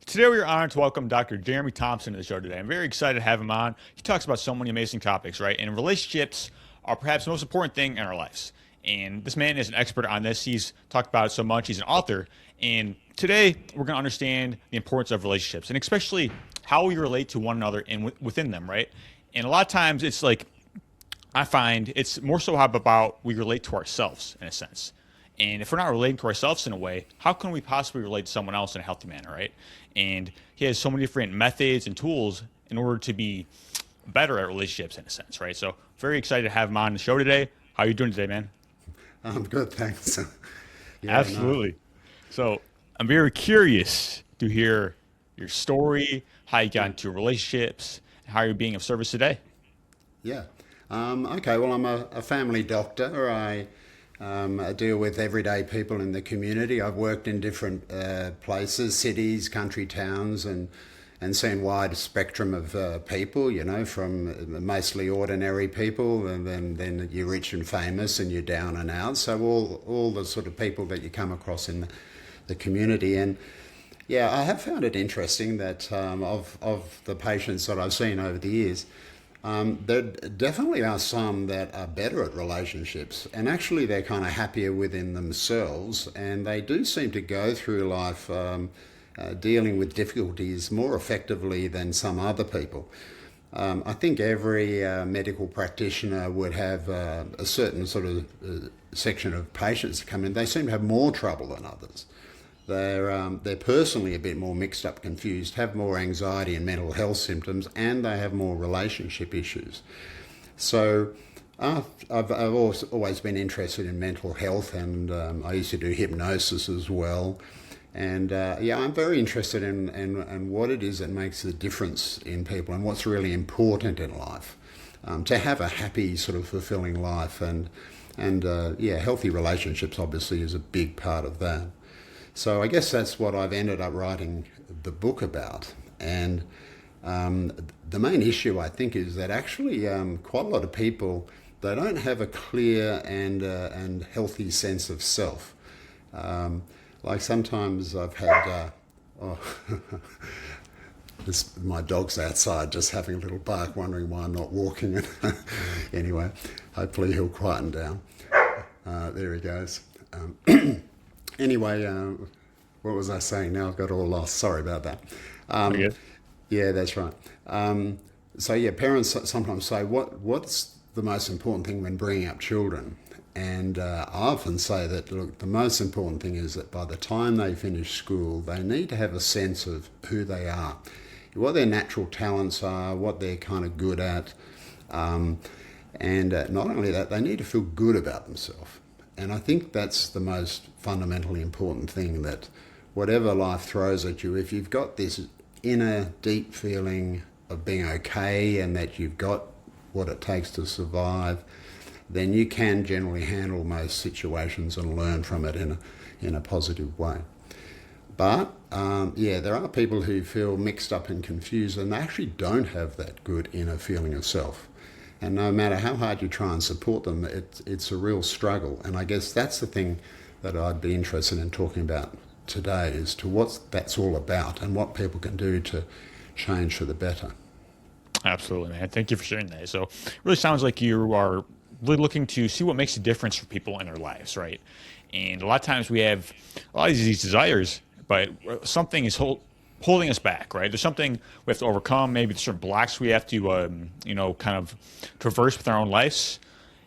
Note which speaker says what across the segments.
Speaker 1: Today we are honored to welcome Dr. Jeremy Thompson to the show today. I'm very excited to have him on. He talks about so many amazing topics, right? And relationships are perhaps the most important thing in our lives. And this man is an expert on this. He's talked about it so much. He's an author. And today we're going to understand the importance of relationships and especially how we relate to one another and within them, right? And a lot of times it's like I find it's more so how about we relate to ourselves in a sense. And if we're not relating to ourselves in a way, how can we possibly relate to someone else in a healthy manner, right? And he has so many different methods and tools in order to be better at relationships in a sense, right? So very excited to have him on the show today. How are you doing today, man?
Speaker 2: I'm good, thanks. Yeah, no,
Speaker 1: Absolutely. So I'm very curious to hear your story, how you got into relationships, and how you're being of service today.
Speaker 2: yeah. Okay, well, I'm a family doctor. I deal with everyday people in the community. I've worked in different places, cities, country towns, and seen wide spectrum of people, from mostly ordinary people, and then you're rich and famous and you're down and out. So all the sort of people that you come across in the community. And yeah, I have found it interesting that of the patients that I've seen over the years, there definitely are some that are better at relationships, and actually they're kind of happier within themselves, and they do seem to go through life dealing with difficulties more effectively than some other people. I think every medical practitioner would have a certain sort of section of patients come in. They seem to have more trouble than others. They're personally a bit more mixed up, confused, have more anxiety and mental health symptoms, and they have more relationship issues. So I've always been interested in mental health, and I used to do hypnosis as well. And yeah, I'm very interested in what it is that makes the difference in people and what's really important in life. To have a happy, sort of fulfilling life, and yeah, healthy relationships obviously is a big part of that. So I guess that's what I've ended up writing the book about. And the main issue, I think, is that actually quite a lot of people, they don't have a clear and healthy sense of self. Like sometimes I've had, oh, my dog's outside just having a little bark, wondering why I'm not walking. Anyway, hopefully he'll quieten down. There he goes. Anyway, what was I saying? Now I've got all lost. Sorry about that.
Speaker 1: I
Speaker 2: Um,
Speaker 1: guess.
Speaker 2: yeah, that's right. So yeah, parents sometimes say, "What's the most important thing when bringing up children?" And I often say that, look, the most important thing is that by the time they finish school, they need to have a sense of who they are, what their natural talents are, what they're kind of good at, um, and not only that, they need to feel good about themselves. And I think that's the most fundamentally important thing, that whatever life throws at you, if you've got this inner deep feeling of being okay and that you've got what it takes to survive, then you can generally handle most situations and learn from it in a positive way. But yeah, there are people who feel mixed up and confused, and they actually don't have that good inner feeling of self. And no matter how hard you try and support them, it's a real struggle. And I guess that's the thing that I'd be interested in talking about today, is to what that's all about and what people can do to change for the better.
Speaker 1: Absolutely, man. Thank you for sharing that. So it really sounds like you are really looking to see what makes a difference for people in their lives, right? And a lot of times we have a lot of these desires, but something is holding us back, right? There's something we have to overcome. Maybe there's certain blocks we have to, kind of traverse with our own lives.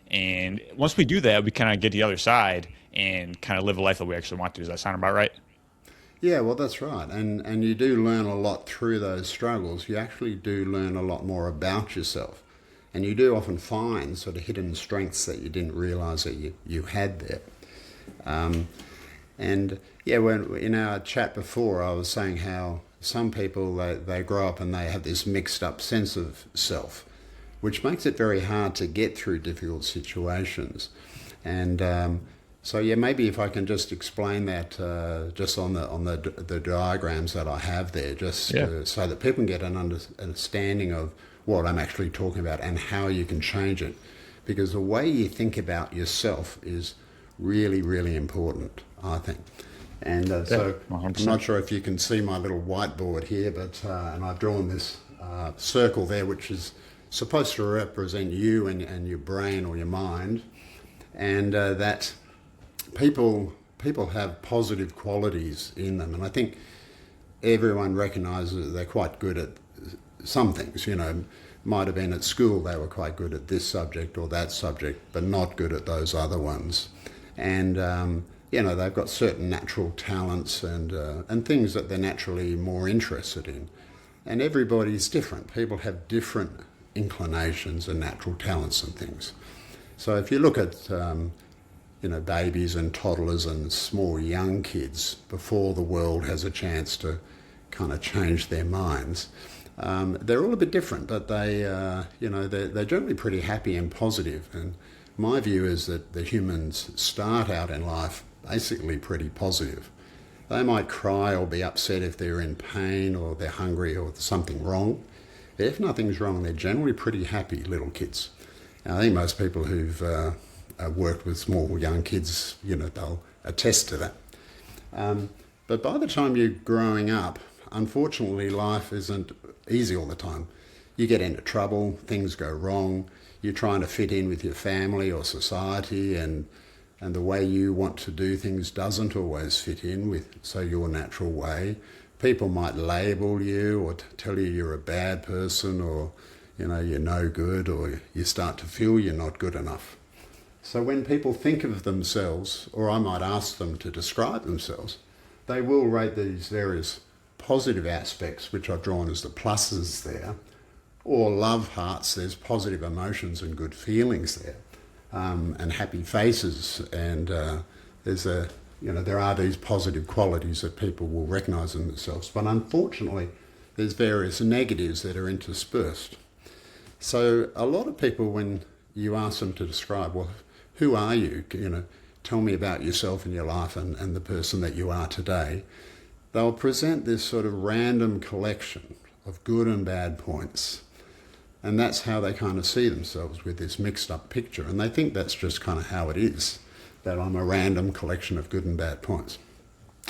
Speaker 1: And once we do that, we kind of get to the other side and kind of live a life that we actually want to. Does that sound about right?
Speaker 2: Yeah, well, that's right. And you do learn a lot through those struggles. You actually do learn a lot more about yourself. And you do often find sort of hidden strengths that you didn't realise that you had there. Um, and yeah, when in our chat before, I was saying how some people, they grow up and they have this mixed up sense of self, which makes it very hard to get through difficult situations. And so yeah, maybe if I can just explain that just on the diagrams that I have there, just
Speaker 1: Yeah.
Speaker 2: so that people can get an understanding of what I'm actually talking about and how you can change it. Because the way you think about yourself is really, really important, I think. And so I'm
Speaker 1: 100%.
Speaker 2: not sure if you can see my little whiteboard here, but and I've drawn this circle there, which is supposed to represent you and your brain or your mind, and that people have positive qualities in them, and I think everyone recognises that they're quite good at some things. You know, might have been at school they were quite good at this subject or that subject, but not good at those other ones. And you know, they've got certain natural talents and things that they're naturally more interested in. And everybody's different. People have different inclinations and natural talents and things. So if you look at you know, babies and toddlers and small young kids before the world has a chance to kind of change their minds, they're all a bit different, but they, you know, they're generally pretty happy and positive. And my view is that the humans start out in life basically pretty positive. They might cry or be upset if they're in pain or they're hungry or there's something wrong. But if nothing's wrong, they're generally pretty happy little kids. And I think most people who've worked with small young kids, you know, they'll attest to that. But by the time you're growing up, unfortunately, life isn't easy all the time. You get into trouble, things go wrong, you're trying to fit in with your family or society, and the way you want to do things doesn't always fit in with, say, your natural way. People might label you or tell you you're a bad person, or, you know, you're no good, or you start to feel you're not good enough. So when people think of themselves, or I might ask them to describe themselves, they will rate these various positive aspects, which I've drawn as the pluses there, or love hearts, there's positive emotions and good feelings there, and happy faces, and there's a, you know, there are these positive qualities that people will recognise in themselves. But unfortunately, there's various negatives that are interspersed. So a lot of people, when you ask them to describe, well, who are you? You know, tell me about yourself and your life and the person that you are today. They'll present this sort of random collection of good and bad points. And that's how they kind of see themselves, with this mixed up picture. And they think that's just kind of how it is, that I'm a random collection of good and bad points.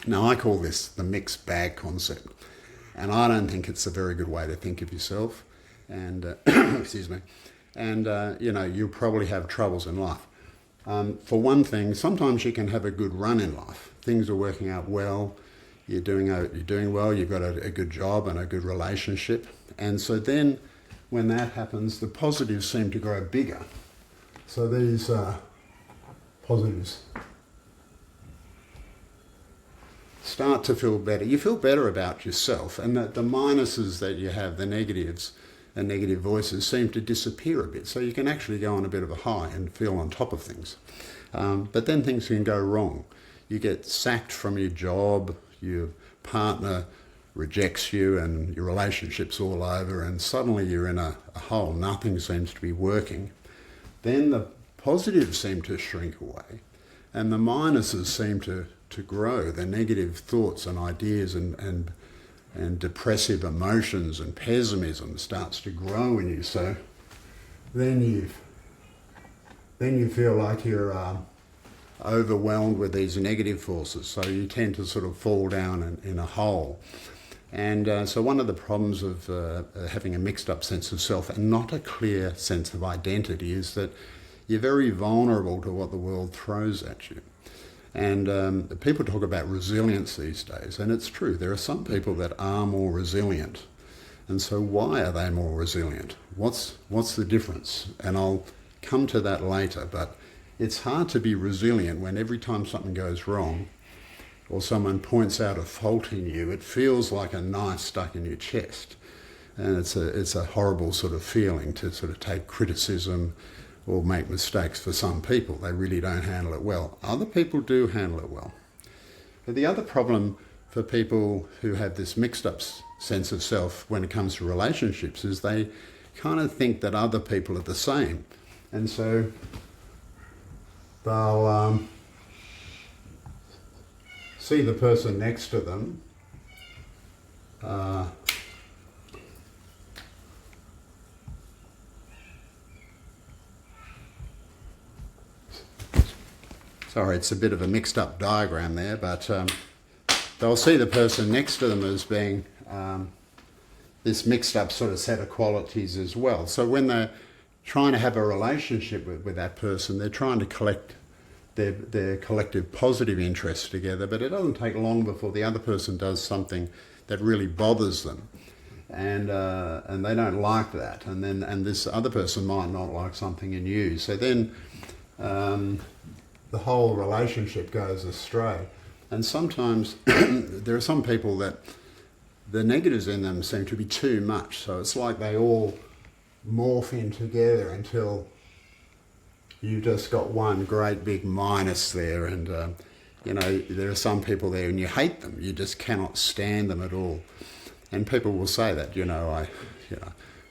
Speaker 2: Now, I call this the mixed bag concept. And I don't think it's a very good way to think of yourself. And, excuse me, and, you know, you'll probably have troubles in life. For one thing, sometimes you can have a good run in life. Things are working out well, you're doing well, you've got a good job and a good relationship. And so then, when that happens, the positives seem to grow bigger. So these positives start to feel better. You feel better about yourself, and that the minuses that you have, the negatives and negative voices, seem to disappear a bit. So you can actually go on a bit of a high and feel on top of things. But then things can go wrong. You get sacked from your job, your partner rejects you, and your relationship's all over, and suddenly you're in a hole. Nothing seems to be working. Then the positives seem to shrink away, and the minuses seem to grow. The negative thoughts and ideas and depressive emotions and pessimism starts to grow in you. So then you feel like you're overwhelmed with these negative forces. So you tend to sort of fall down in a hole. And so one of the problems of having a mixed up sense of self and not a clear sense of identity is that you're very vulnerable to what the world throws at you. And people talk about resilience these days, and it's true. There are some people that are more resilient. And so why are they more resilient? What's the difference? And I'll come to that later, but it's hard to be resilient when every time something goes wrong or someone points out a fault in you, it feels like a knife stuck in your chest. And it's a horrible sort of feeling to sort of take criticism or make mistakes. For some people, they really don't handle it well. Other people do handle it well. But the other problem for people who have this mixed up sense of self when it comes to relationships is they kind of think that other people are the same. And so they'll see the person next to them sorry, it's a bit of a mixed up diagram there, but they'll see the person next to them as being this mixed up sort of set of qualities as well. So when they're trying to have a relationship with that person, they're trying to collect their collective positive interests together, but it doesn't take long before the other person does something that really bothers them, and they don't like that, and this other person might not like something in you. So then the whole relationship goes astray. And sometimes there are some people that the negatives in them seem to be too much, so it's like they all morph in together until you just got one great big minus there. And there are some people there and you hate them, you just cannot stand them at all. And people will say that,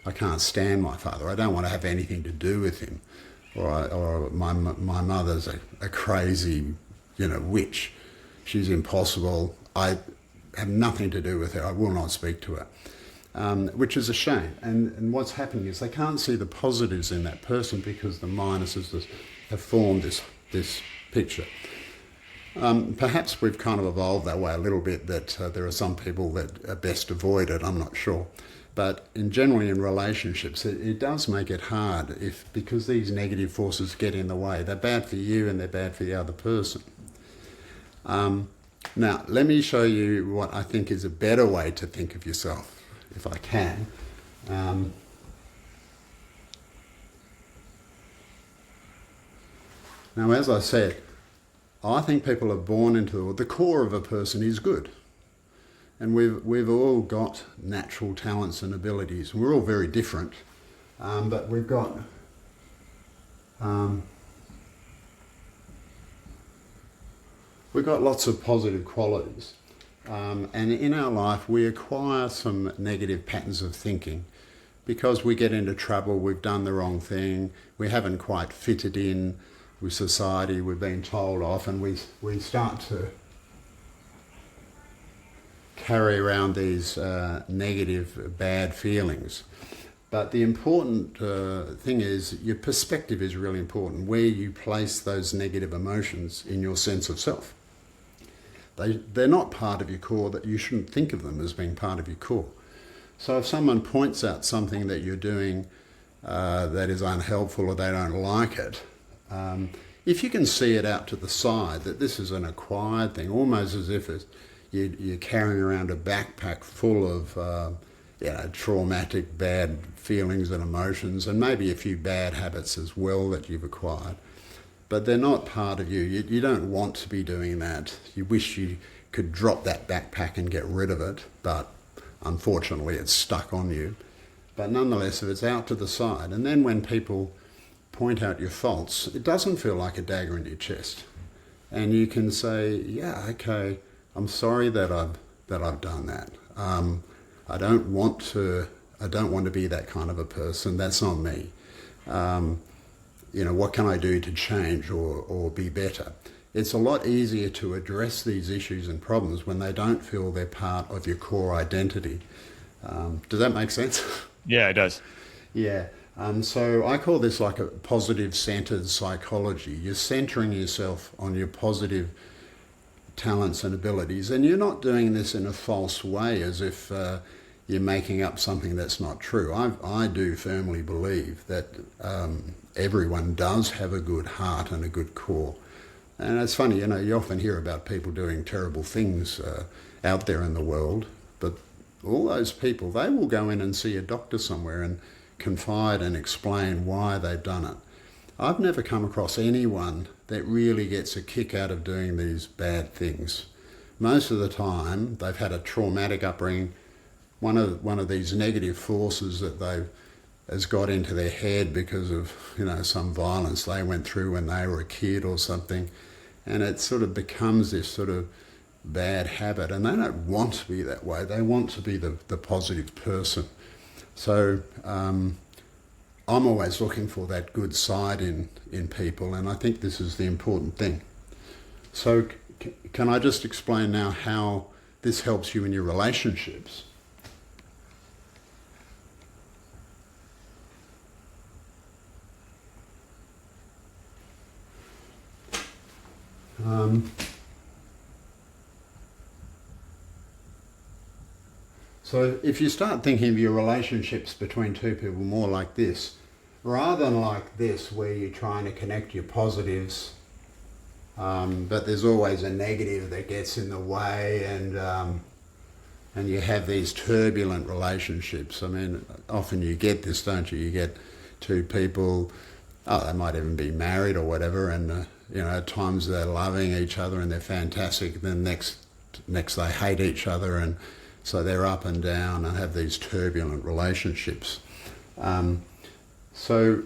Speaker 2: I can't stand my father, I don't want to have anything to do with him, or my mother's a crazy witch, she's impossible, I have nothing to do with her, I will not speak to her. Which is a shame. And what's happening is they can't see the positives in that person because the minuses have formed this picture. Perhaps we've kind of evolved that way a little bit, that there are some people that are best avoided, I'm not sure. But generally in relationships, it does make it hard because these negative forces get in the way. They're bad for you and they're bad for the other person. Now, let me show you what I think is a better way to think of yourself, if I can. Now, as I said, I think people are born into the core of a person is good. And we've all got natural talents and abilities. We're all very different, but we've got lots of positive qualities. And in our life, we acquire some negative patterns of thinking because we get into trouble, we've done the wrong thing, we haven't quite fitted in with society, we've been told off, and we start to carry around these negative, bad feelings. But the important thing is your perspective is really important, where you place those negative emotions in your sense of self. They're not part of your core, that you shouldn't think of them as being part of your core. So if someone points out something that you're doing that is unhelpful or they don't like it, if you can see it out to the side that this is an acquired thing, almost as if you're carrying around a backpack full of traumatic bad feelings and emotions, and maybe a few bad habits as well that you've acquired, but they're not part of you. You don't want to be doing that. You wish you could drop that backpack and get rid of it, but unfortunately it's stuck on you. But nonetheless, if it's out to the side, and then when people point out your faults, it doesn't feel like a dagger in your chest. And you can say, yeah, okay, I'm sorry that I've done that. I don't want to be that kind of a person. That's not me. What can I do to change or be better? It's a lot easier to address these issues and problems when they don't feel they're part of your core identity. Does that make sense?
Speaker 1: Yeah, it does.
Speaker 2: Yeah. So I call this like a positive-centered psychology. You're centering yourself on your positive talents and abilities, and you're not doing this in a false way as if you're making up something that's not true. I do firmly believe that everyone does have a good heart and a good core. And it's funny, you often hear about people doing terrible things out there in the world, but all those people, they will go in and see a doctor somewhere and confide and explain why they've done it. I've never come across anyone that really gets a kick out of doing these bad things. Most of the time, they've had a traumatic upbringing. One of these negative forces that has got into their head because of some violence they went through when they were a kid or something, and it sort of becomes this sort of bad habit. And they don't want to be that way. They want to be the positive person. So I'm always looking for that good side in people, and I think this is the important thing. So can I just explain now how this helps you in your relationships? So if you start thinking of your relationships between two people more like this, rather than like this where you're trying to connect your positives, but there's always a negative that gets in the way, and you have these turbulent relationships. I mean, often you get this, don't you? You get two people, they might even be married or whatever, and at times they're loving each other and they're fantastic. Then next they hate each other, and so they're up and down and have these turbulent relationships. So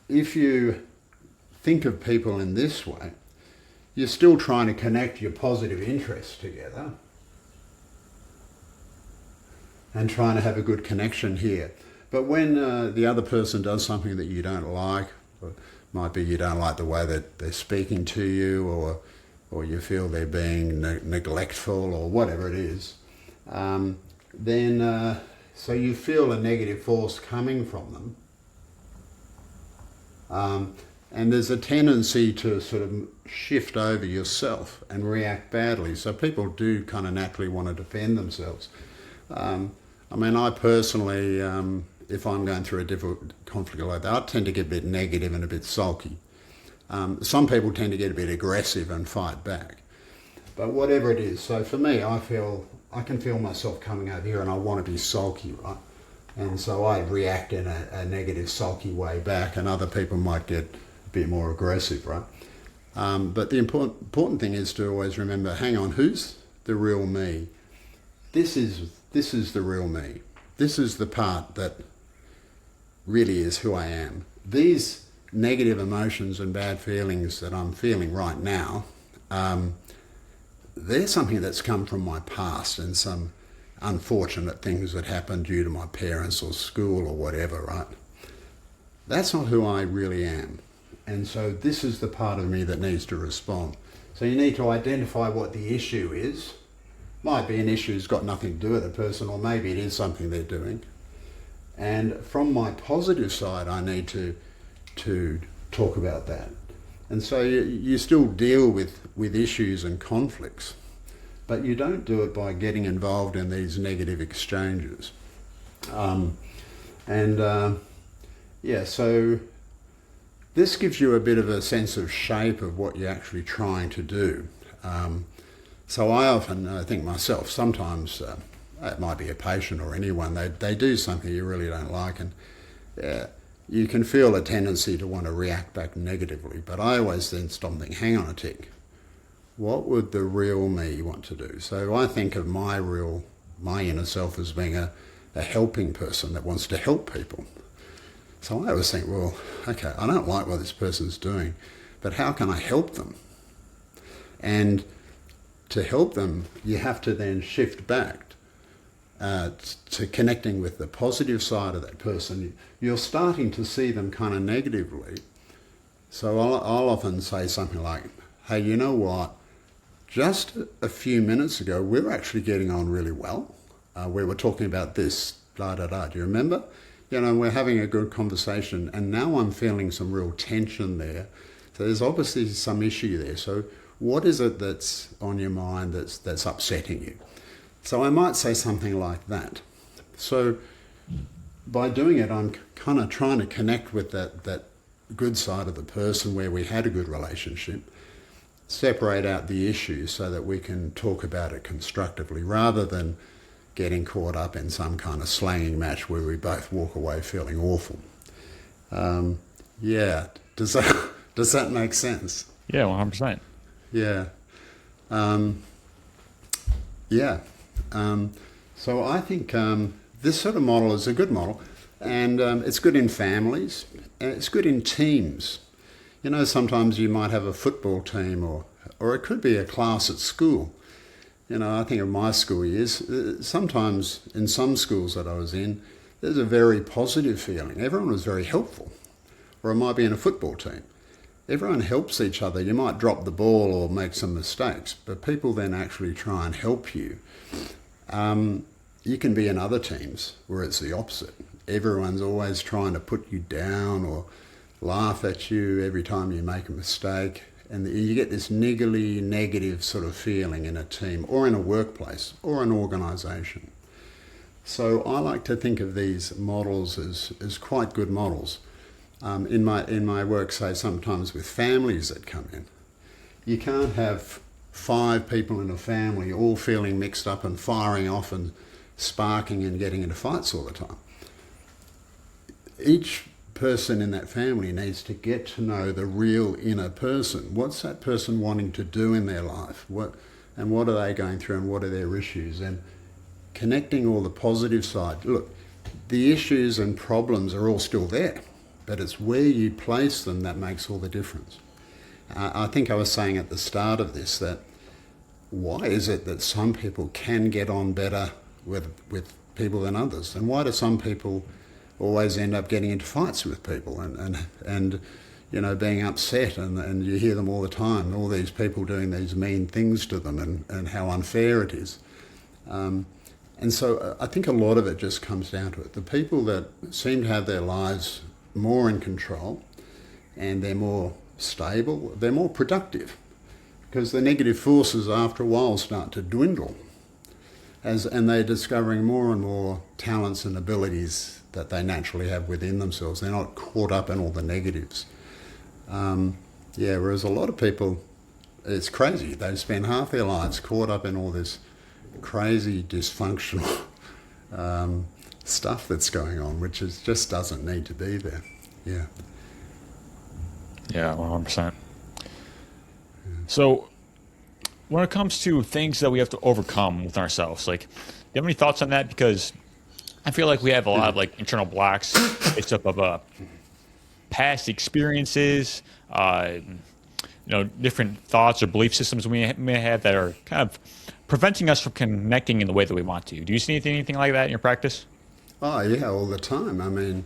Speaker 2: if you think of people in this way, you're still trying to connect your positive interests together and trying to have a good connection here. But when the other person does something that you don't like, or it might be you don't like the way that they're speaking to you, or you feel they're being neglectful or whatever it is, then so you feel a negative force coming from them. And there's a tendency to sort of shift over yourself and react badly. So people do kind of naturally want to defend themselves. I mean, I personally, if I'm going through a difficult conflict like that, I tend to get a bit negative and a bit sulky. Some people tend to get a bit aggressive and fight back. But whatever it is, so for me, I can feel myself coming over here and I want to be sulky, right? And so I react in a negative, sulky way back, and other people might get a bit more aggressive, right? But the important thing is to always remember, hang on, who's the real me? This is the real me. This is the part that really is who I am. These negative emotions and bad feelings that I'm feeling right now, they're something that's come from my past and some unfortunate things that happened due to my parents or school or whatever, right? That's not who I really am. And so this is the part of me that needs to respond. So you need to identify what the issue is. Might be an issue that's got nothing to do with the person, or maybe it is something they're doing. And from my positive side, I need to talk about that. And so you still deal with issues and conflicts, but you don't do it by getting involved in these negative exchanges. So this gives you a bit of a sense of shape of what you're actually trying to do. So I often think myself, sometimes it might be a patient or anyone, they do something you really don't like, and you can feel a tendency to want to react back negatively. But I always then stop and think, hang on a tick, what would the real me want to do? So I think of my inner self as being a helping person that wants to help people. So I always think, well, okay, I don't like what this person's doing, but how can I help them? And to help them, you have to then shift back to connecting with the positive side of that person. You're starting to see them kind of negatively. So I'll often say something like, hey, you know what? Just a few minutes ago, we were actually getting on really well. We were talking about this, da-da-da. Do you remember? We're having a good conversation, and now I'm feeling some real tension there. So there's obviously some issue there. So what is it that's on your mind that's upsetting you? So I might say something like that. So by doing it, I'm kind of trying to connect with that good side of the person where we had a good relationship, separate out the issues so that we can talk about it constructively rather than getting caught up in some kind of slanging match where we both walk away feeling awful. Does that make sense?
Speaker 1: Yeah, 100%.
Speaker 2: Yeah. So I think this sort of model is a good model, and it's good in families, and it's good in teams. Sometimes you might have a football team, or it could be a class at school. I think of my school years, sometimes in some schools that I was in, there's a very positive feeling. Everyone was very helpful. Or it might be in a football team. Everyone helps each other. You might drop the ball or make some mistakes, but people then actually try and help you. You can be in other teams where it's the opposite. Everyone's always trying to put you down or laugh at you every time you make a mistake. And you get this niggly, negative sort of feeling in a team or in a workplace or an organisation. So I like to think of these models as quite good models. In my work, say sometimes with families that come in, you can't have 5 people in a family all feeling mixed up and firing off and sparking and getting into fights all the time. Each person in that family needs to get to know the real inner person. What's that person wanting to do in their life? What are they going through, and what are their issues? And connecting all the positive side. Look, the issues and problems are all still there, but it's where you place them that makes all the difference. I think I was saying at the start of this that why is it that some people can get on better with people than others? And why do some people always end up getting into fights with people and you know, being upset, and you hear them all the time, all these people doing these mean things to them, and how unfair it is. And so I think a lot of it just comes down to it. The people that seem to have their lives more in control, and they're more stable, they're more productive, because the negative forces after a while start to dwindle, and they're discovering more and more talents and abilities that they naturally have within themselves. They're not caught up in all the negatives. Whereas a lot of people, it's crazy. They spend half their lives caught up in all this crazy dysfunctional stuff that's going on, which just doesn't need to be there. Yeah.
Speaker 1: Yeah, 100%. So when it comes to things that we have to overcome with ourselves, like, do you have any thoughts on that? Because I feel like we have a lot of like internal blocks based up of past experiences, different thoughts or belief systems we may have that are kind of preventing us from connecting in the way that we want to. Do you see anything like that in your practice?
Speaker 2: Oh yeah, all the time. I mean,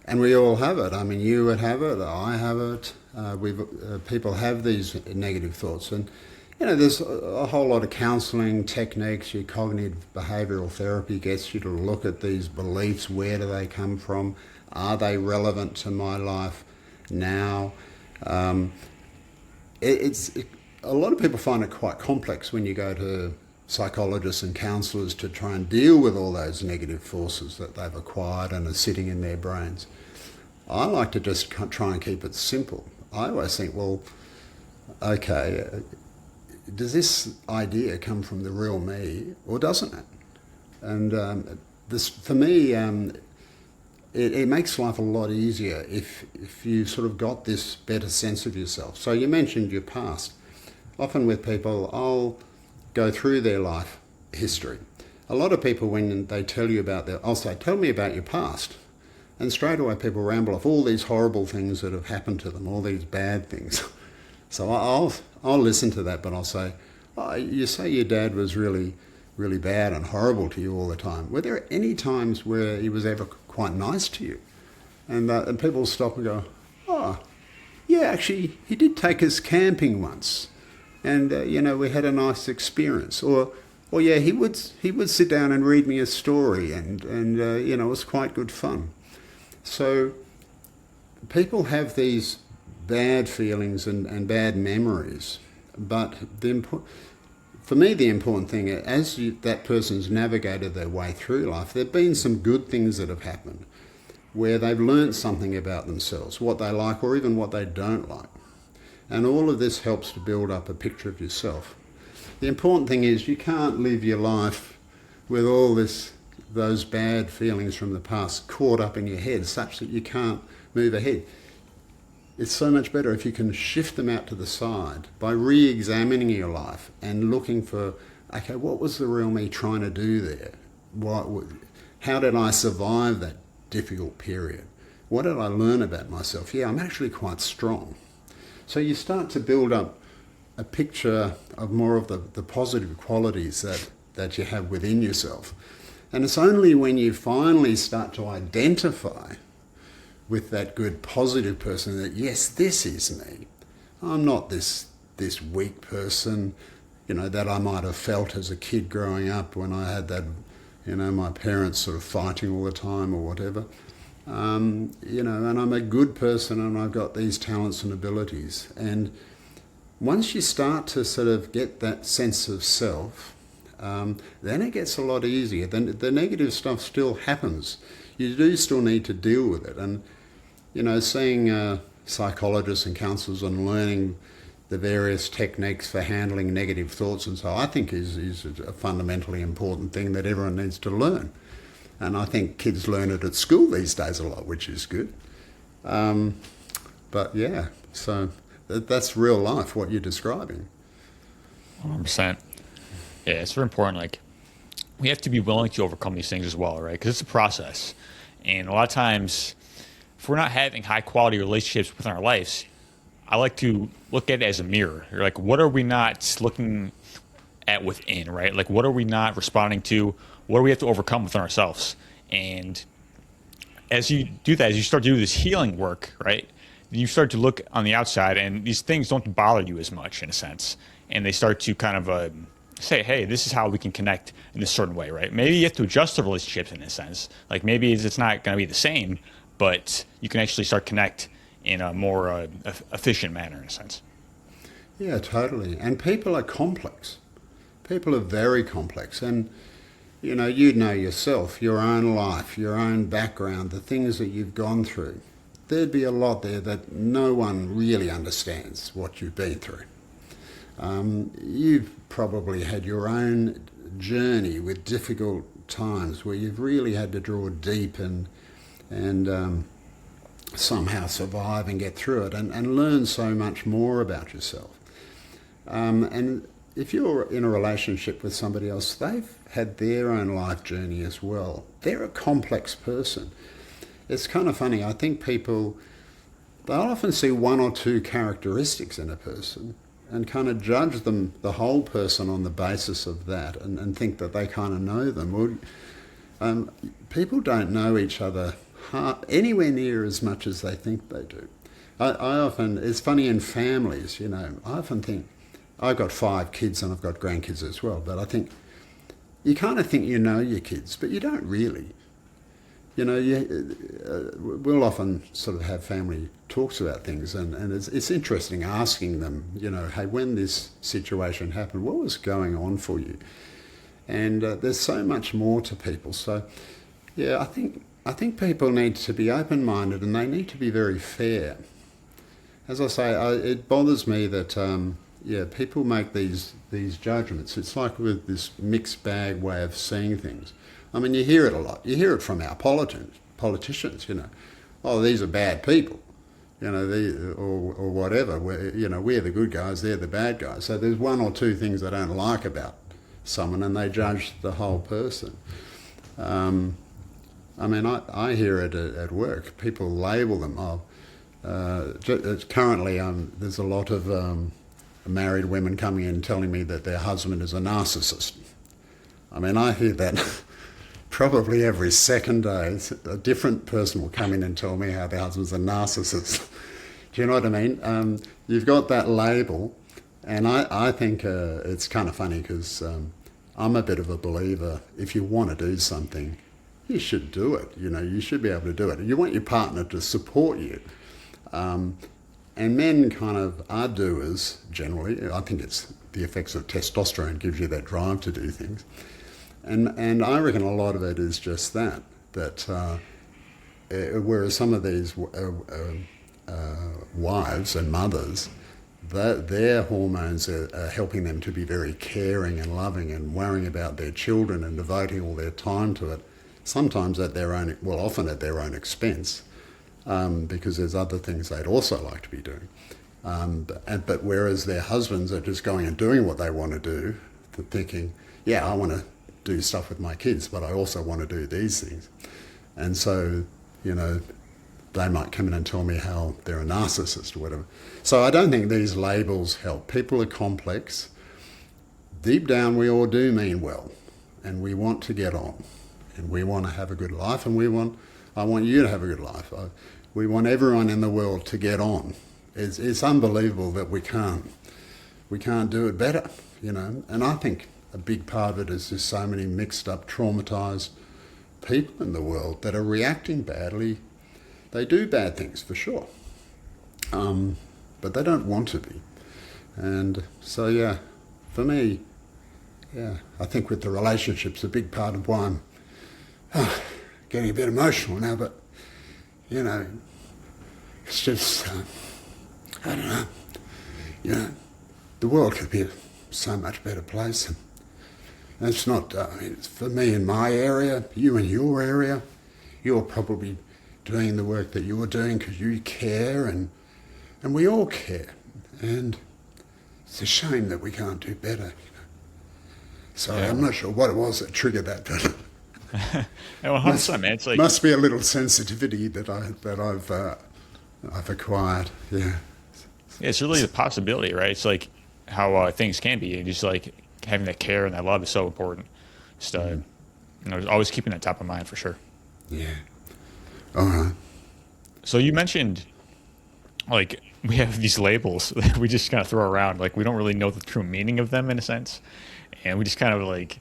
Speaker 2: and we all have it. I mean, you would have it, I have it. People have these negative thoughts, and you know, there's a whole lot of counselling techniques. Your cognitive behavioural therapy gets you to look at these beliefs. Where do they come from? Are they relevant to my life now? A lot of people find it quite complex when you go to psychologists and counsellors to try and deal with all those negative forces that they've acquired and are sitting in their brains. I like to just try and keep it simple. I always think, well, okay, does this idea come from the real me or doesn't it? And this, for me, it makes life a lot easier if you sort of got this better sense of yourself. So you mentioned your past. Often with people, I'll go through their life history. A lot of people, when they tell you about I'll say, tell me about your past. And straight away people ramble off all these horrible things that have happened to them, all these bad things. So I'll listen to that, but I'll say, oh, you say your dad was really, really bad and horrible to you all the time. Were there any times where he was ever quite nice to you? And people stop and go, oh, yeah, actually, he did take us camping once. And, we had a nice experience. Or yeah, he would sit down and read me a story, and it was quite good fun. So people have these bad feelings and bad memories, but for me, the important thing, as that person's navigated their way through life, there have been some good things that have happened where they've learned something about themselves, what they like or even what they don't like. And all of this helps to build up a picture of yourself. The important thing is you can't live your life with all those bad feelings from the past caught up in your head such that you can't move ahead. It's so much better if you can shift them out to the side by re-examining your life and looking for, okay, what was the real me trying to do there? How did I survive that difficult period? What did I learn about myself? Yeah, I'm actually quite strong. So you start to build up a picture of more of the positive qualities that you have within yourself. And it's only when you finally start to identify with that good positive person that, yes, this is me. I'm not this weak person, that I might have felt as a kid growing up when I had that, my parents sort of fighting all the time or whatever. And I'm a good person and I've got these talents and abilities. And once you start to sort of get that sense of self, then it gets a lot easier. Then the negative stuff still happens. You do still need to deal with it. And, seeing psychologists and counsellors and learning the various techniques for handling negative thoughts and so I think is a fundamentally important thing that everyone needs to learn. And I think kids learn it at school these days a lot, which is good. But yeah, so that's real life, what you're describing.
Speaker 1: 100%. Yeah, it's very important. Like, we have to be willing to overcome these things as well, right? Because it's a process. And a lot of times, if we're not having high quality relationships within our lives, I like to look at it as a mirror. You're like, what are we not looking at within, right? Like, what are we not responding to? What do we have to overcome within ourselves? And as you do that, as you start to do this healing work, right, you start to look on the outside, and these things don't bother you as much, in a sense. And they start to kind of say, hey, this is how we can connect in this certain way, right? Maybe you have to adjust the relationships in a sense. Like, maybe it's not going to be the same, but you can actually start connect in a more efficient manner, in a sense.
Speaker 2: Yeah, totally. And people are complex. People are very complex. And, you know yourself, your own life, your own background, the things that you've gone through. There'd be a lot there that no one really understands what you've been through. You've probably had your own journey with difficult times where you've really had to draw deep and somehow survive and get through it and learn so much more about yourself. And if you're in a relationship with somebody else, they've had their own life journey as well. They're a complex person. It's kind of funny. I think people, they'll often see one or two characteristics in a person and kind of judge them, the whole person, on the basis of that and think that they kind of know them. Well, people don't know each other anywhere near as much as they think they do. I often, it's funny in families, I often think, I've got 5 kids and I've got grandkids as well, but I think, you kind of think you know your kids, but you don't really. We'll often sort of have family talks about things, and it's interesting asking them, hey, when this situation happened, what was going on for you? And there's so much more to people. So, yeah, I think people need to be open-minded and they need to be very fair. As I say, it bothers me that people make these judgments. It's like with this mixed bag way of seeing things. I mean, you hear it a lot. You hear it from our politicians, oh, these are bad people, or whatever. We're the good guys, they're the bad guys. So there's one or two things they don't like about someone and they judge the whole person. I hear it at work. People label them. Currently, there's a lot of married women coming in telling me that their husband is a narcissist. I mean, I hear that probably every second day. A different person will come in and tell me how their husband's a narcissist. Do you know what I mean? You've got that label, and I think it's kind of funny because I'm a bit of a believer. If you want to do something, you should do it. You should be able to do it. You want your partner to support you. And men kind of are doers, generally. I think it's the effects of testosterone gives you that drive to do things. And I reckon a lot of it is just that whereas some of these wives and mothers, their hormones are helping them to be very caring and loving and worrying about their children and devoting all their time to it, sometimes often at their own expense. Because there's other things they'd also like to be doing. But whereas their husbands are just going and doing what they want to do, thinking, yeah, I want to do stuff with my kids, but I also want to do these things. And so, they might come in and tell me how they're a narcissist or whatever. So I don't think these labels help. People are complex. Deep down, we all do mean well, and we want to get on, and we want to have a good life, and I want you to have a good life. We want everyone in the world to get on. It's unbelievable that we can't do it better, And I think a big part of it is there's so many mixed up, traumatised people in the world that are reacting badly. They do bad things for sure, but they don't want to be. And so, yeah, for me, yeah, I think with the relationships, a big part of why I'm getting a bit emotional now, but, you know, it's just, I don't know, you know, the world could be a so much better place. And it's not, I mean, it's for me in my area, you in your area, you're probably doing the work that you're doing because you care, and we all care. And it's a shame that we can't do better. You know? So yeah. I'm not sure what it was that triggered that, but
Speaker 1: well, 100%, man. It's like,
Speaker 2: must be a little sensitivity that I've acquired. Yeah.
Speaker 1: Yeah, it's really the possibility, right? It's like how things can be, and just like having that care and that love is so important. Just you know, always keeping that top of mind for sure.
Speaker 2: Yeah. All right.
Speaker 1: So you mentioned like we have these labels that we just kind of throw around, like we don't really know the true meaning of them in a sense, and we just kind of like.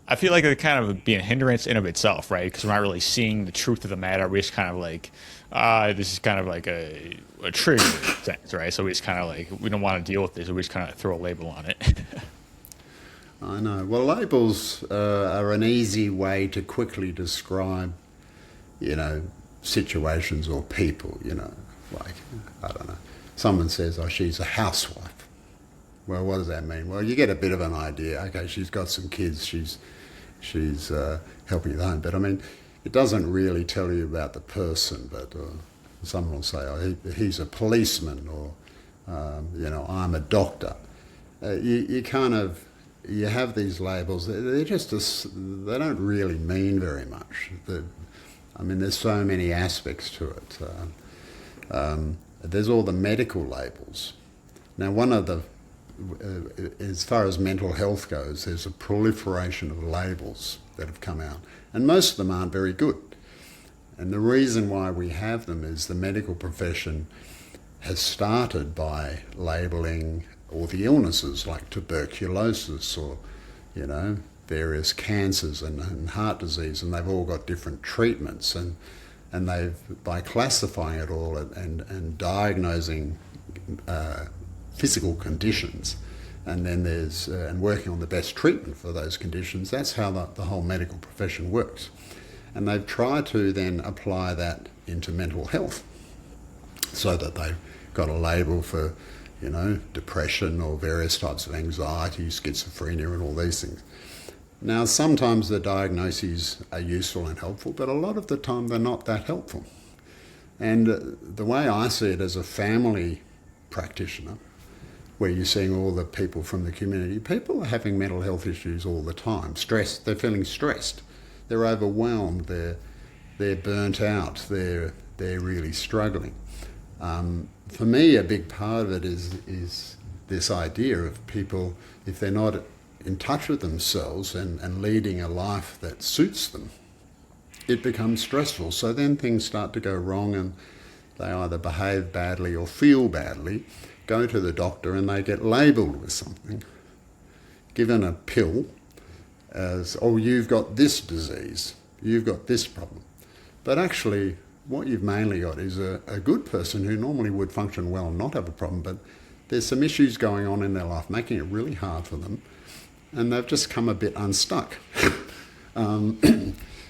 Speaker 1: I feel like it kind of be a hindrance in of itself, right? Because we're not really seeing the truth of the matter. We just kind of like, this is kind of like a trigger sense, right? So we just kind of like, we don't want to deal with this, so we just kind of throw a label on it.
Speaker 2: I know. Well, labels are an easy way to quickly describe, you know, situations or people, you know, like, I don't know. Someone says, oh, she's a housewife. Well, what does that mean? Well, you get a bit of an idea. Okay, she's got some kids, she's helping at home. But I mean, it doesn't really tell you about the person. But someone will say, oh, he's a policeman, or you know, I'm a doctor. You kind of, you have these labels. They're just they don't really mean very much. I mean, there's so many aspects to it. There's all the medical labels. Now, one of the as far as mental health goes, there's a proliferation of labels that have come out, and most of them aren't very good. And the reason why we have them is the medical profession has started by labelling all the illnesses like tuberculosis or, you know, various cancers and heart disease, and they've all got different treatments, and they've, by classifying it all and diagnosing physical conditions, and then there's and working on the best treatment for those conditions. That's how the whole medical profession works, and they've tried to then apply that into mental health, so that they've got a label for, you know, depression or various types of anxiety, schizophrenia, and all these things. Now, sometimes the diagnoses are useful and helpful, but a lot of the time they're not that helpful. And the way I see it as a family practitioner, where you're seeing all the people from the community, people are having mental health issues all the time. Stressed, they're feeling stressed, they're overwhelmed, they're burnt out, they're really struggling. For me, a big part of it is this idea of people, if they're not in touch with themselves and leading a life that suits them, it becomes stressful. So then things start to go wrong, and they either behave badly or feel badly, go to the doctor, and they get labelled with something, given a pill as, oh, you've got this disease, you've got this problem. But actually, what you've mainly got is a good person who normally would function well and not have a problem, but there's some issues going on in their life, making it really hard for them, and they've just come a bit unstuck.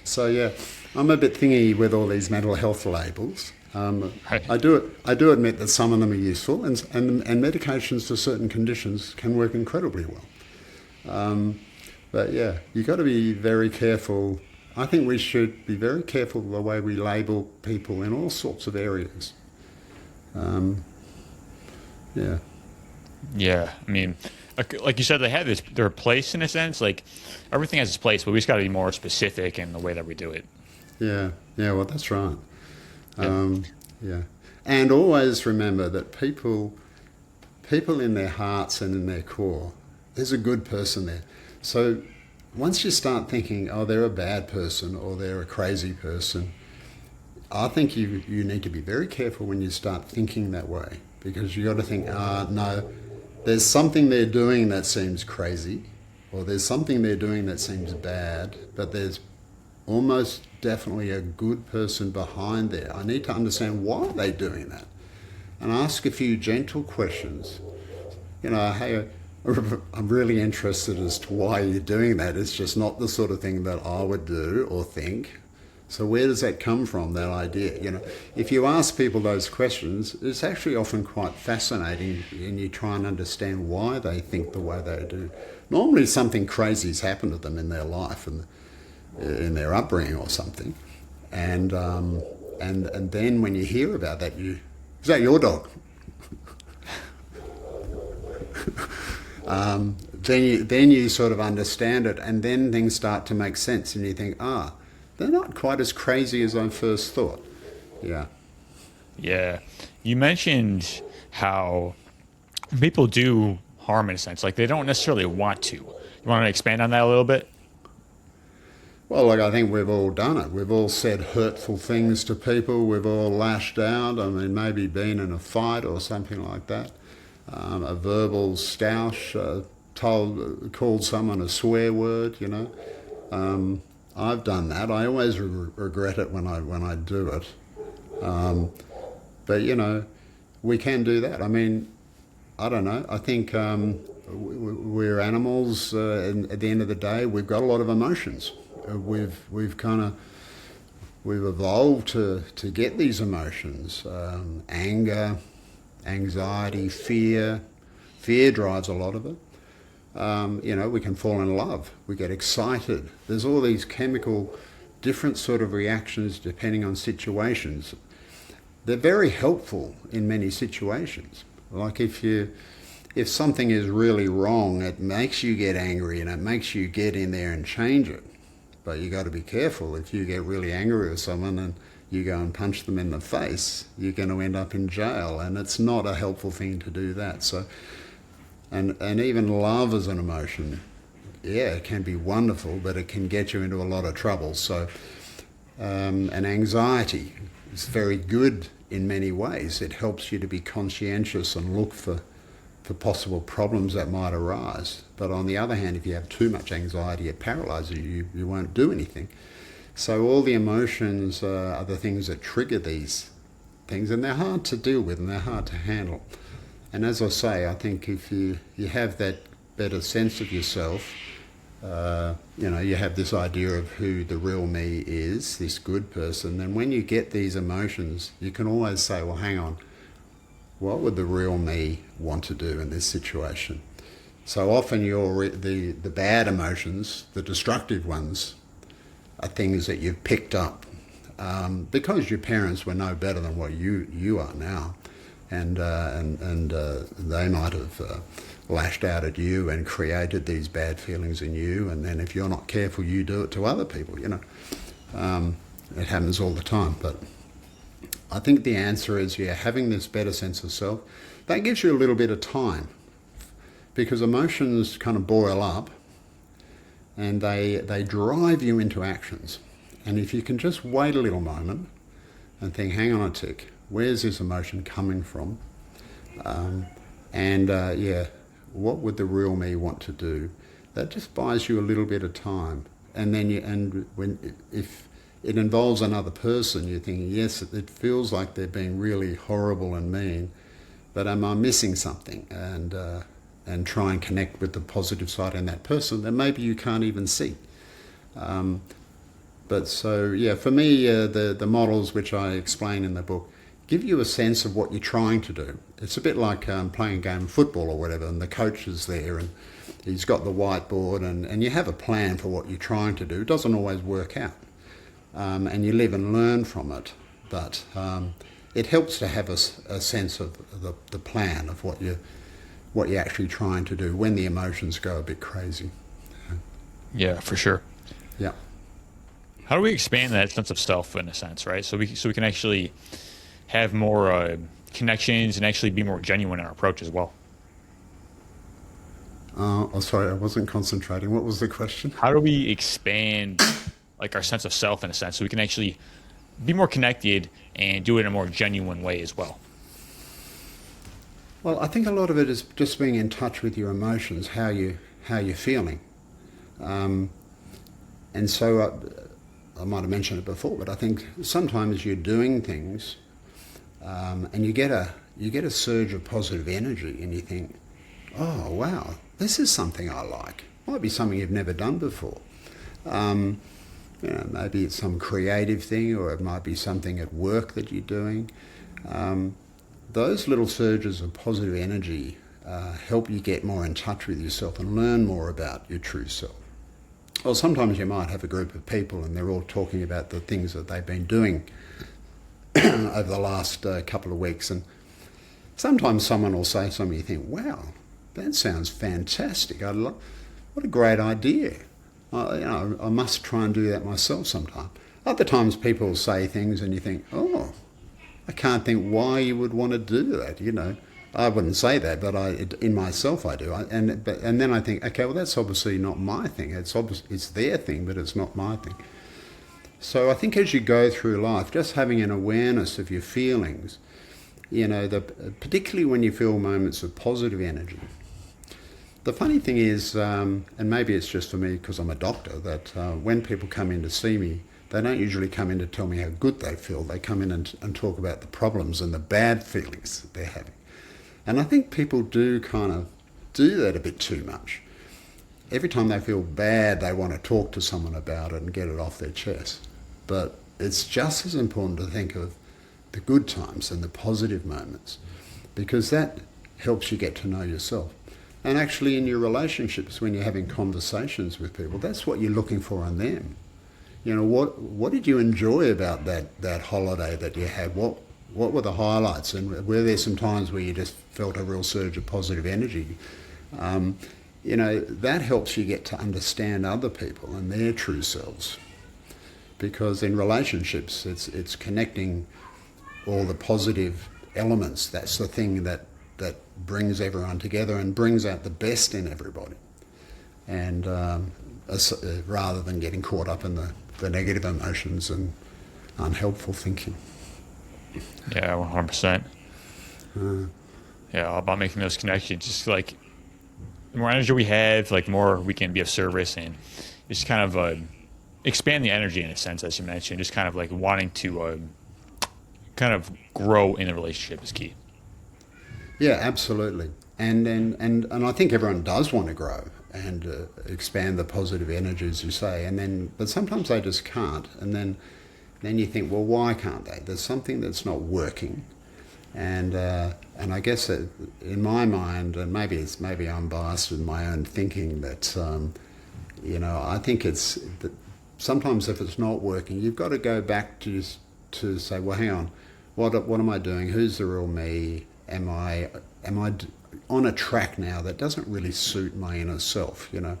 Speaker 2: So yeah, I'm a bit thingy with all these mental health labels. I do admit that some of them are useful, and medications for certain conditions can work incredibly well. But yeah, you've got to be very careful. I think we should be very careful the way we label people in all sorts of areas. Yeah.
Speaker 1: Yeah, I mean, like you said, they have their place in a sense. Like everything has its place, but we just got to be more specific in the way that we do it.
Speaker 2: Yeah. Well, that's right.
Speaker 1: Yeah.
Speaker 2: Yeah, and always remember that people in their hearts and in their core, there's a good person there. So once you start thinking, oh, they're a bad person or they're a crazy person, I think you need to be very careful when you start thinking that way, because you got to think, no, there's something they're doing that seems crazy, or there's something they're doing that seems bad, but there's almost definitely a good person behind there. I need to understand why they're doing that, and ask a few gentle questions. You know, hey, I'm really interested as to why you're doing that. It's just not the sort of thing that I would do or think. So where does that come from, that idea? You know, if you ask people those questions, it's actually often quite fascinating, and you try and understand why they think the way they do. Normally something crazy's happened to them in their life and in their upbringing or something. And then when you hear about that, is that your dog? Then you sort of understand it, and then things start to make sense, and you think, they're not quite as crazy as I first thought. Yeah.
Speaker 1: Yeah. You mentioned how people do harm in a sense, like they don't necessarily want to. You want to expand on that a little bit?
Speaker 2: Well, look, I think we've all done it. We've all said hurtful things to people. We've all lashed out. I mean, maybe been in a fight or something like that. A verbal stoush, called someone a swear word, you know. I've done that. I always regret it when I do it. But, you know, we can do that. I mean, I don't know. I think we're animals. And at the end of the day, we've got a lot of emotions. We've evolved to get these emotions. Anger, anxiety, fear. Fear drives a lot of it. You know, we can fall in love. We get excited. There's all these chemical, different sort of reactions depending on situations. They're very helpful in many situations. Like if something is really wrong, it makes you get angry and it makes you get in there and change it. But you got to be careful. If you get really angry with someone and you go and punch them in the face, you're going to end up in jail, and it's not a helpful thing to do that. So, and even love as an emotion, yeah, it can be wonderful, but it can get you into a lot of trouble. So, and anxiety is very good in many ways. It helps you to be conscientious and look for possible problems that might arise. But on the other hand, if you have too much anxiety, it paralyzes you. You won't do anything. So all the emotions are the things that trigger these things, and they're hard to deal with and they're hard to handle. And as I say, I think if you have that better sense of yourself, you know, you have this idea of who the real me is, this good person, then when you get these emotions, you can always say, well, hang on, what would the real me want to do in this situation? So often the bad emotions, the destructive ones, are things that you've picked up because your parents were no better than what you are now, and they might have lashed out at you and created these bad feelings in you, and then if you're not careful, you do it to other people. You know, it happens all the time. But I think the answer is, yeah, having this better sense of self, that gives you a little bit of time, because emotions kind of boil up and they drive you into actions. And if you can just wait a little moment and think, hang on a tick, where's this emotion coming from? Yeah, what would the real me want to do? That just buys you a little bit of time. And then if it involves another person, you're thinking, yes, it feels like they're being really horrible and mean, but am I missing something? And try and connect with the positive side in that person that maybe you can't even see. But so, yeah, for me, the models which I explain in the book give you a sense of what you're trying to do. It's a bit like playing a game of football or whatever, and the coach is there and he's got the whiteboard, and you have a plan for what you're trying to do. It doesn't always work out, and you live and learn from it. But it helps to have a sense of the plan of what you're actually trying to do when the emotions go a bit crazy.
Speaker 1: Yeah, for sure.
Speaker 2: Yeah.
Speaker 1: How do we expand that sense of self in a sense, right? So we can actually have more connections and actually be more genuine in our approach as well.
Speaker 2: Oh, sorry, I wasn't concentrating. What was the question?
Speaker 1: How do we expand like our sense of self in a sense so we can actually be more connected and do it in a more genuine way as well?
Speaker 2: Well, I think a lot of it is just being in touch with your emotions, how you're feeling. And so I might have mentioned it before, but I think sometimes you're doing things and you get a surge of positive energy, and you think, oh wow, this is something I like. Might be something you've never done before. Um, maybe it's some creative thing, or it might be something at work that you're doing. Those little surges of positive energy help you get more in touch with yourself and learn more about your true self. Well, sometimes you might have a group of people and they're all talking about the things that they've been doing over the last couple of weeks, and sometimes someone will say something you think, wow, that sounds fantastic. What a great idea. I must try and do that myself sometime. Other times people will say things and you think, oh, I can't think why you would want to do that, I wouldn't say that, but in myself I do. And then I think, okay, well, that's obviously not my thing. It's their thing, but it's not my thing. So I think as you go through life, just having an awareness of your feelings, particularly when you feel moments of positive energy. The funny thing is, and maybe it's just for me because I'm a doctor, that when people come in to see me, they don't usually come in to tell me how good they feel. They come in and talk about the problems and the bad feelings that they're having. And I think people do kind of do that a bit too much. Every time they feel bad, they want to talk to someone about it and get it off their chest. But it's just as important to think of the good times and the positive moments, because that helps you get to know yourself. And actually in your relationships, when you're having conversations with people, that's what you're looking for in them. What did you enjoy about that holiday that you had? What were the highlights? And were there some times where you just felt a real surge of positive energy? That helps you get to understand other people and their true selves. Because in relationships, it's connecting all the positive elements. That's the thing that brings everyone together and brings out the best in everybody. And rather than getting caught up in the negative emotions and unhelpful thinking.
Speaker 1: Yeah, 100%. Yeah, all about making those connections. Just like the more energy we have, like more we can be of service, and just kind of expand the energy in a sense, as you mentioned. Just kind of like wanting to kind of grow in a relationship is key.
Speaker 2: Yeah, absolutely. And I think everyone does want to grow and expand the positive energy, as you say. But sometimes they just can't. And then you think, well, why can't they? There's something that's not working. And I guess that in my mind, and maybe I'm biased with my own thinking, that I think it's that sometimes if it's not working, you've got to go back to say, well, hang on, what am I doing? Who's the real me? Am I on a track now that doesn't really suit my inner self? Yeah.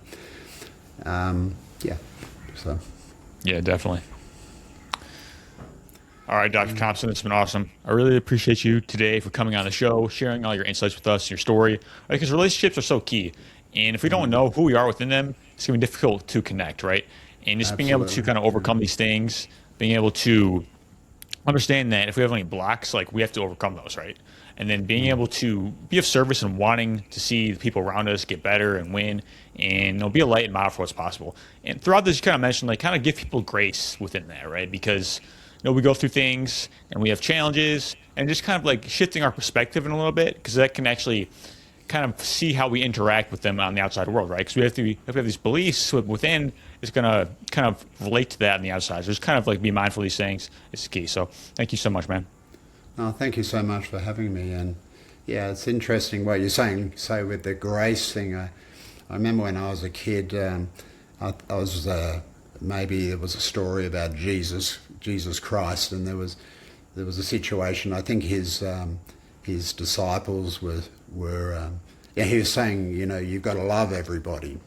Speaker 2: So.
Speaker 1: Yeah, definitely. All right, Dr. Thompson, it's been awesome. I really appreciate you today for coming on the show, sharing all your insights with us, your story, because relationships are so key. And if we don't know who we are within them, it's going to be difficult to connect, right? And just being able to kind of overcome these things, being able to understand that if we have any blocks, like we have to overcome those, right? And then being able to be of service and wanting to see the people around us get better and win, and be a light and model for what's possible. And throughout this, you kind of mentioned, like, kind of give people grace within that, right? Because we go through things and we have challenges, and just kind of like shifting our perspective in a little bit, because that can actually kind of see how we interact with them on the outside world, right? Because we have to have these beliefs within, is going to kind of relate to that on the outside. So just kind of like be mindful of these things is key. So thank you so much, man.
Speaker 2: Oh, thank you so much for having me. And yeah, it's interesting what you're saying. So with the grace thing, I remember when I was a kid, I was maybe there was a story about Jesus Christ, and there was a situation. I think his disciples were he was saying, you've got to love everybody,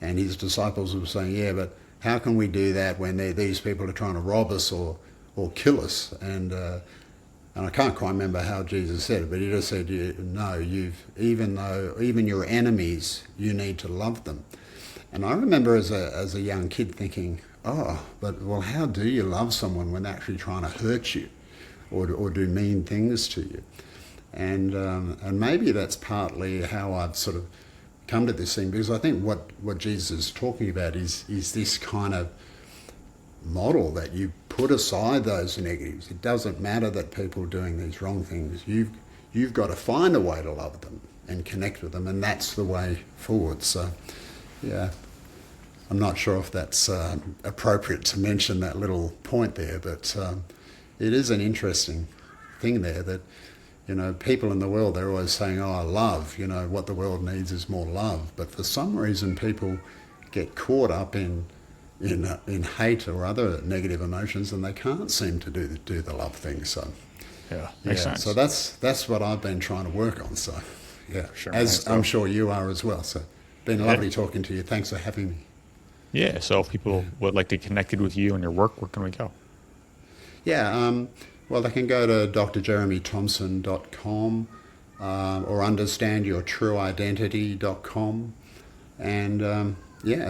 Speaker 2: and his disciples were saying, yeah, but how can we do that when these people are trying to rob us or kill us? And I can't quite remember how Jesus said it, but he just said, no, even your enemies, you need to love them. And I remember as a young kid thinking, well, how do you love someone when they're actually trying to hurt you or do mean things to you? And maybe that's partly how I've sort of come to this thing, because I think what Jesus is talking about is this kind of model that you put aside those negatives. It doesn't matter that people are doing these wrong things. You've got to find a way to love them. and connect with them, and that's the way forward. So, yeah, I'm not sure if that's appropriate to mention that little point there, but it is an interesting thing there that, you know, people in the world, they're always saying, oh, love, you know, what the world needs is more love. But for some reason, people get caught up in hate or other negative emotions, and they can't seem to do the love thing. So,
Speaker 1: Yeah, makes sense.
Speaker 2: so that's what I've been trying to work on. So, yeah,
Speaker 1: Sure,
Speaker 2: as
Speaker 1: man.
Speaker 2: I'm sure you are as well. So, been lovely talking to you. Thanks for having me.
Speaker 1: Yeah, so if people would like to connect with you and your work, where can we go?
Speaker 2: Yeah, well, they can go to drjeremythompson.com or understandyourtrueidentity.com and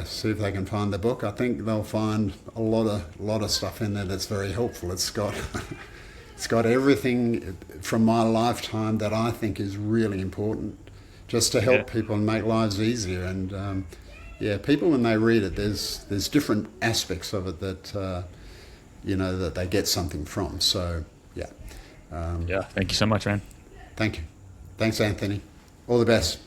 Speaker 2: see if they can find the book. I think they'll find a lot of stuff in there that's very helpful. It's got it's got everything from my lifetime that I think is really important, just to help people and make lives easier. And people, when they read it, there's different aspects of it that that they get something from. So yeah.
Speaker 1: Yeah, thank you so much, man.
Speaker 2: Thank you. Thanks, Anthony. All the best.